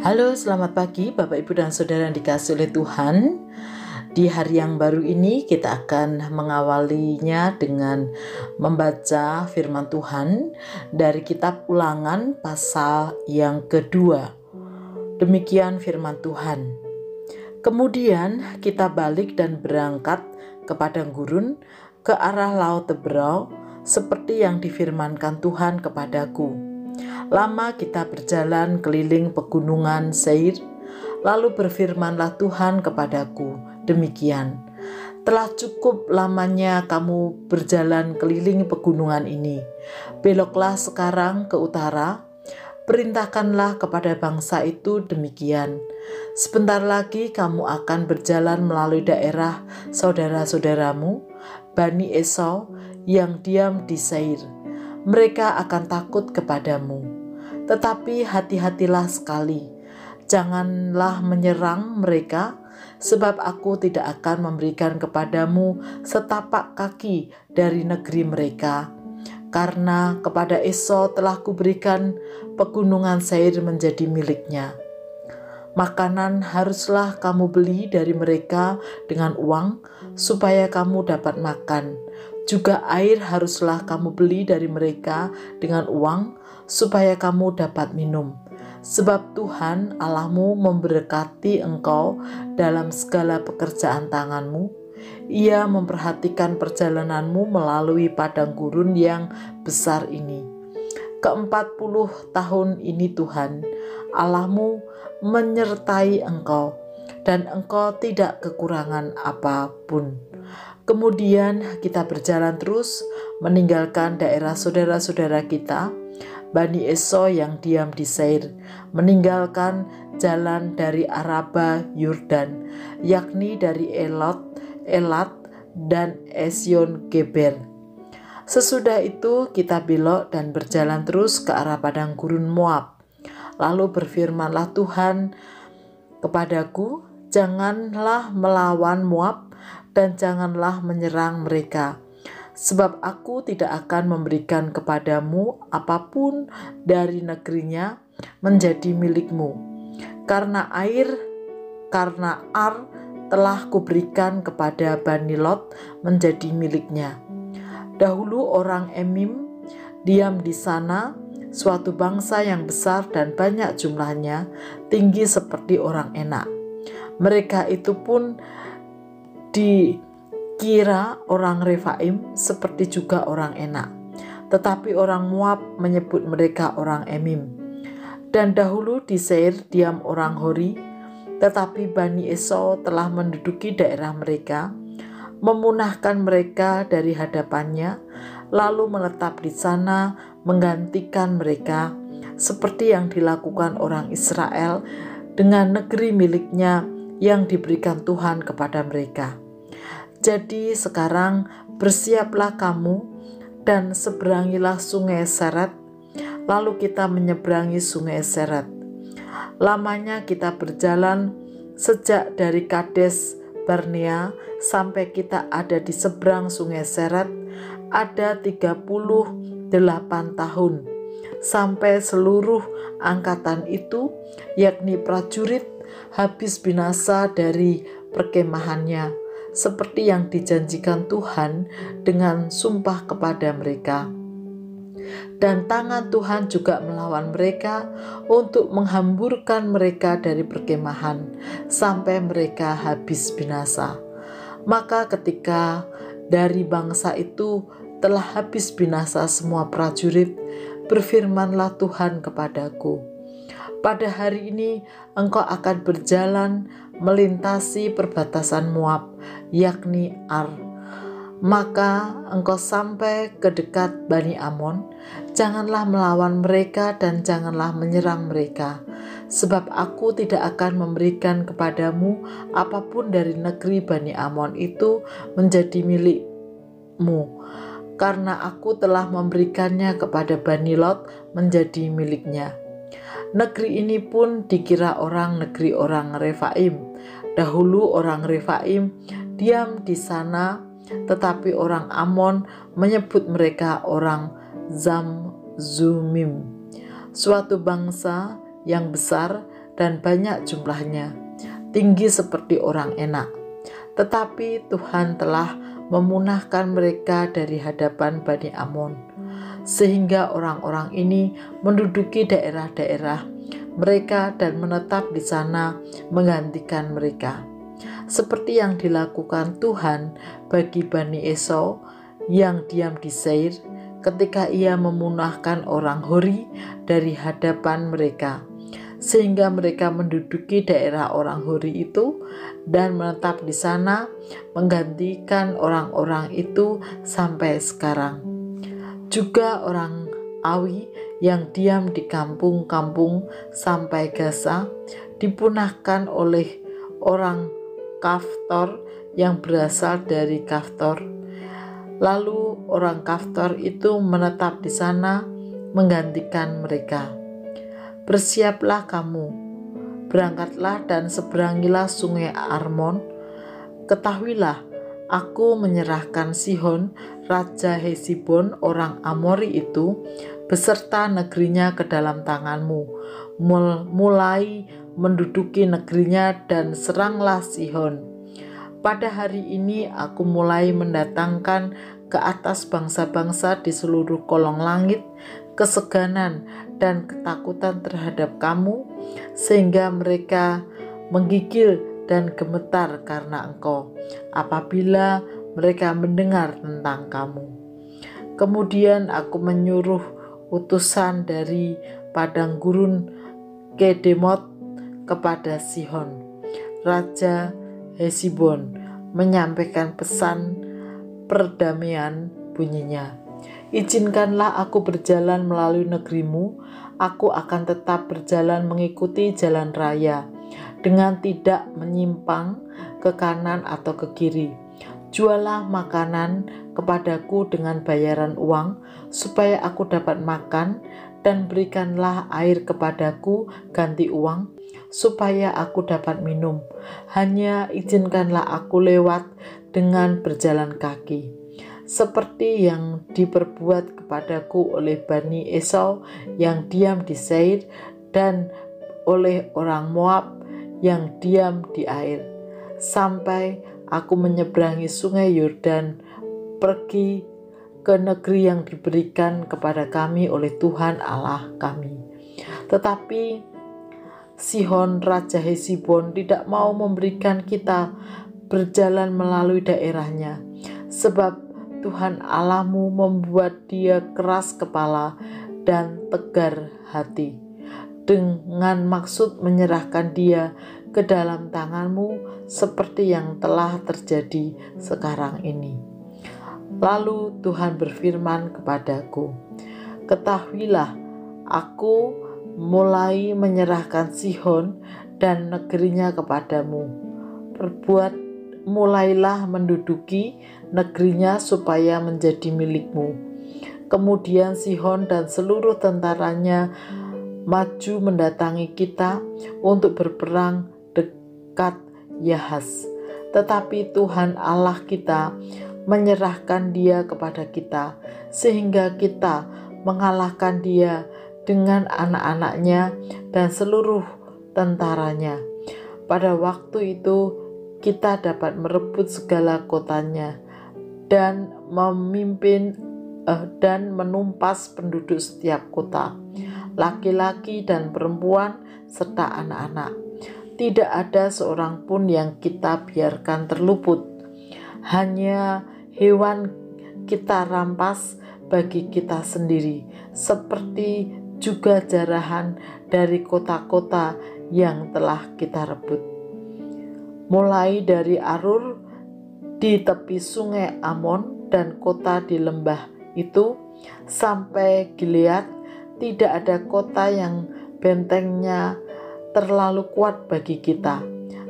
Halo, selamat pagi Bapak Ibu dan Saudara yang dikasihi oleh Tuhan. Di hari yang baru ini kita akan mengawalinya dengan membaca firman Tuhan dari kitab Ulangan pasal yang kedua. Demikian firman Tuhan. Kemudian kita balik dan berangkat ke padang gurun ke arah laut Teberau seperti yang difirmankan Tuhan kepadaku. Lama kita berjalan keliling pegunungan Seir, lalu berfirmanlah Tuhan kepadaku, demikian, telah cukup lamanya kamu berjalan keliling pegunungan ini. Beloklah sekarang ke utara, perintahkanlah kepada bangsa itu demikian. Sebentar lagi kamu akan berjalan melalui daerah saudara-saudaramu, Bani Esau, yang diam di Seir. Mereka akan takut kepadamu. Tetapi hati-hatilah sekali, janganlah menyerang mereka, sebab aku tidak akan memberikan kepadamu setapak kaki dari negeri mereka. Karena kepada Esau telah kuberikan pegunungan Seir menjadi miliknya. Makanan haruslah kamu beli dari mereka dengan uang, supaya kamu dapat makan. Juga air haruslah kamu beli dari mereka dengan uang, supaya kamu dapat minum. Sebab Tuhan Allahmu memberkati engkau dalam segala pekerjaan tanganmu. Ia memperhatikan perjalananmu melalui padang gurun yang besar ini. Ke-40 tahun ini Tuhan Allahmu menyertai engkau, dan engkau tidak kekurangan apapun. Kemudian kita berjalan terus meninggalkan daerah saudara-saudara kita, Bani Esau yang diam di Seir, meninggalkan jalan dari Araba Yordan, yakni dari Elat dan Esion Geber. Sesudah itu kita belok dan berjalan terus ke arah padang gurun Moab. Lalu berfirmanlah Tuhan kepadaku, janganlah melawan Moab dan janganlah menyerang mereka. Sebab aku tidak akan memberikan kepadamu apapun dari negerinya menjadi milikmu. Karena Ar telah kuberikan kepada Bani Lot menjadi miliknya. Dahulu orang Emim diam di sana, suatu bangsa yang besar dan banyak jumlahnya, tinggi seperti orang Enak. Mereka itu pun dikira orang Refaim seperti juga orang Enak. Tetapi orang Moab menyebut mereka orang Emim. Dan dahulu di Seir diam orang Hori, tetapi Bani Esau telah menduduki daerah mereka, memunahkan mereka dari hadapannya, lalu menetap di sana menggantikan mereka, seperti yang dilakukan orang Israel dengan negeri miliknya yang diberikan Tuhan kepada mereka. Jadi sekarang bersiaplah kamu dan seberangilah sungai Seret, lalu kita menyeberangi sungai Seret. Lamanya kita berjalan sejak dari Kades Barnea sampai kita ada di seberang sungai Seret, ada 38 tahun, sampai seluruh angkatan itu, yakni prajurit, habis binasa dari perkemahannya, seperti yang dijanjikan Tuhan dengan sumpah kepada mereka. Dan tangan Tuhan juga melawan mereka untuk menghamburkan mereka dari perkemahan sampai mereka habis binasa. Maka ketika dari bangsa itu telah habis binasa semua prajurit, berfirmanlah Tuhan kepadaku, pada hari ini engkau akan berjalan melintasi perbatasan Moab, yakni Ar. Maka engkau sampai ke dekat Bani Amon, janganlah melawan mereka dan janganlah menyerang mereka, sebab aku tidak akan memberikan kepadamu apapun dari negeri Bani Amon itu menjadi milikmu, karena aku telah memberikannya kepada Bani Lot menjadi miliknya. Negeri ini pun dikira negeri orang Refaim. Dahulu orang Refaim diam di sana, tetapi orang Amon menyebut mereka orang Zamzumim, suatu bangsa yang besar dan banyak jumlahnya, tinggi seperti orang enak. Tetapi Tuhan telah memunahkan mereka dari hadapan Bani Amon, sehingga orang-orang ini menduduki daerah-daerah mereka dan menetap di sana menggantikan mereka. Seperti yang dilakukan Tuhan bagi Bani Esau yang diam di Seir ketika ia memunahkan orang Hori dari hadapan mereka, sehingga mereka menduduki daerah orang Hori itu dan menetap di sana menggantikan orang-orang itu sampai sekarang. Juga orang Awi yang diam di kampung-kampung sampai Gaza dipunahkan oleh orang Kaftor yang berasal dari Kaftor. Lalu orang Kaftor itu menetap di sana menggantikan mereka. Bersiaplah kamu, berangkatlah dan seberangilah sungai Arnon. Ketahuilah, aku menyerahkan Sihon, Raja Hesibon orang Amori itu, beserta negerinya ke dalam tanganmu. Mulai menduduki negerinya dan seranglah Sihon. Pada hari ini aku mulai mendatangkan ke atas bangsa-bangsa di seluruh kolong langit keseganan dan ketakutan terhadap kamu, sehingga mereka menggigil dan gemetar karena engkau apabila mereka mendengar tentang kamu. Kemudian aku menyuruh utusan dari padang gurun Kedemot kepada Sihon, Raja Hesibon, menyampaikan pesan perdamaian. Bunyinya, izinkanlah aku berjalan melalui negerimu, aku akan tetap berjalan mengikuti jalan raya, dengan tidak menyimpang ke kanan atau ke kiri. Jualah makanan kepadaku dengan bayaran uang, supaya aku dapat makan, dan berikanlah air kepadaku ganti uang, supaya aku dapat minum. Hanya izinkanlah aku lewat dengan berjalan kaki, seperti yang diperbuat kepadaku oleh Bani Esau yang diam di Seir dan oleh orang Moab yang diam di air, sampai aku menyeberangi sungai Yordan, pergi ke negeri yang diberikan kepada kami oleh Tuhan Allah kami. Tetapi Sihon Raja Hesibon tidak mau memberikan kita berjalan melalui daerahnya, sebab Tuhan Allahmu membuat dia keras kepala dan tegar hati, dengan maksud menyerahkan dia ke dalam tanganmu seperti yang telah terjadi sekarang ini. Lalu Tuhan berfirman kepadaku, ketahuilah, aku mulai menyerahkan Sihon dan negerinya kepadamu. Mulailah menduduki negerinya supaya menjadi milikmu. Kemudian Sihon dan seluruh tentaranya maju mendatangi kita untuk berperang dekat Yahas. Tetapi Tuhan Allah kita menyerahkan dia kepada kita, sehingga kita mengalahkan dia dengan anak-anaknya dan seluruh tentaranya. Pada waktu itu kita dapat merebut segala kotanya dan menumpas penduduk setiap kota, laki-laki dan perempuan serta anak-anak. Tidak ada seorang pun yang kita biarkan terluput. Hanya hewan kita rampas bagi kita sendiri, seperti juga jarahan dari kota-kota yang telah kita rebut. Mulai dari Arur di tepi sungai Amon dan kota di lembah itu sampai Gilead, tidak ada kota yang bentengnya terlalu kuat bagi kita,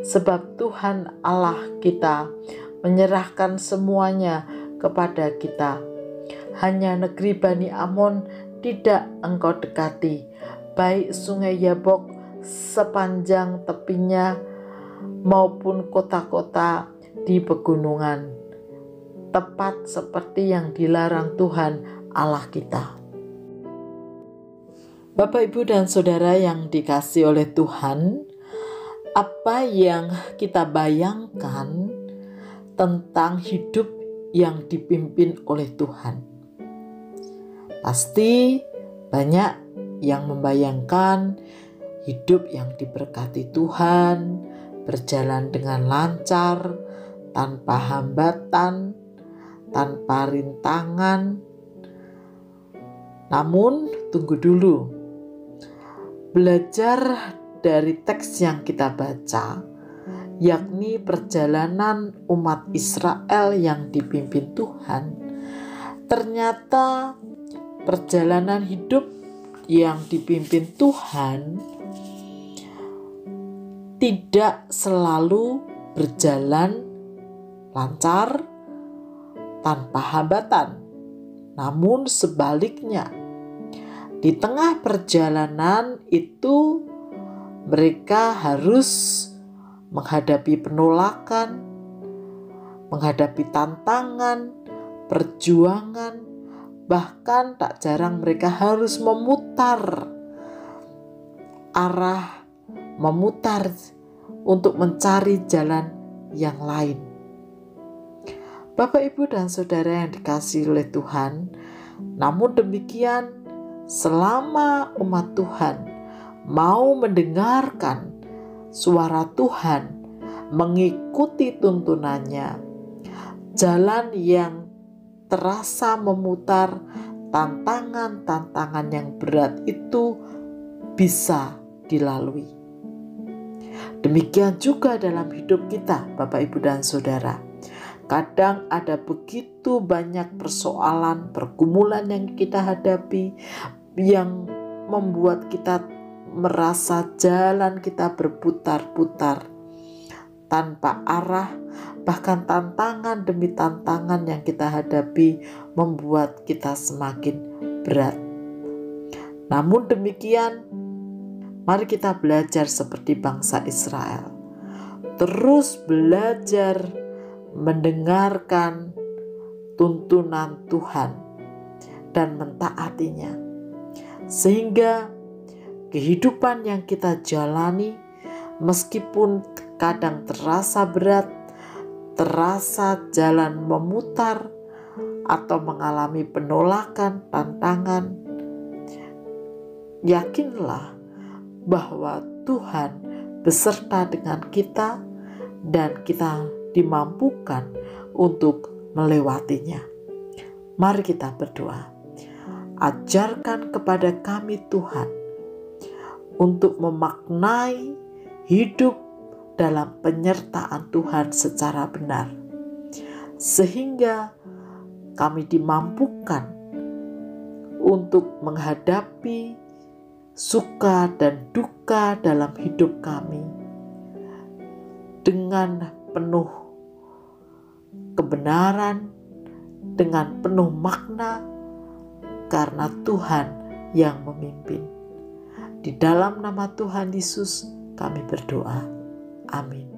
sebab Tuhan Allah kita menyerahkan semuanya kepada kita. Hanya negeri Bani Amon tidak engkau dekati, baik sungai Yabok sepanjang tepinya maupun kota-kota di pegunungan, tepat seperti yang dilarang Tuhan Allah kita. Bapak, Ibu, dan Saudara yang dikasihi oleh Tuhan, apa yang kita bayangkan tentang hidup yang dipimpin oleh Tuhan? Pasti banyak yang membayangkan hidup yang diberkati Tuhan, berjalan dengan lancar, tanpa hambatan, tanpa rintangan. Namun, tunggu dulu. Belajar dari teks yang kita baca, yakni perjalanan umat Israel yang dipimpin Tuhan. Ternyata perjalanan hidup yang dipimpin Tuhan tidak selalu berjalan lancar tanpa hambatan. Namun sebaliknya, di tengah perjalanan itu mereka harus menghadapi penolakan, menghadapi tantangan, perjuangan, bahkan tak jarang mereka harus memutar arah, memutar untuk mencari jalan yang lain. Bapak, Ibu, dan Saudara yang dikasihi oleh Tuhan, namun demikian, selama umat Tuhan mau mendengarkan suara Tuhan, mengikuti tuntunannya, jalan yang terasa memutar, tantangan-tantangan yang berat itu bisa dilalui. Demikian juga dalam hidup kita, Bapak, Ibu, dan Saudara. Kadang ada begitu banyak persoalan, pergumulan yang kita hadapi, yang membuat kita merasa jalan kita berputar-putar tanpa arah. Bahkan tantangan demi tantangan yang kita hadapi membuat kita semakin berat. Namun demikian, mari kita belajar seperti bangsa Israel. Terus belajar mendengarkan tuntunan Tuhan dan mentaatinya, sehingga kehidupan yang kita jalani meskipun kadang terasa berat, terasa jalan memutar atau mengalami penolakan, tantangan, yakinlah bahwa Tuhan beserta dengan kita dan kita dimampukan untuk melewatinya. Mari kita berdoa. Ajarkan kepada kami Tuhan untuk memaknai hidup dalam penyertaan Tuhan secara benar, sehingga kami dimampukan untuk menghadapi suka dan duka dalam hidup kami dengan penuh kebenaran, dengan penuh makna, karena Tuhan yang memimpin. Di dalam nama Tuhan Yesus kami berdoa. Amin.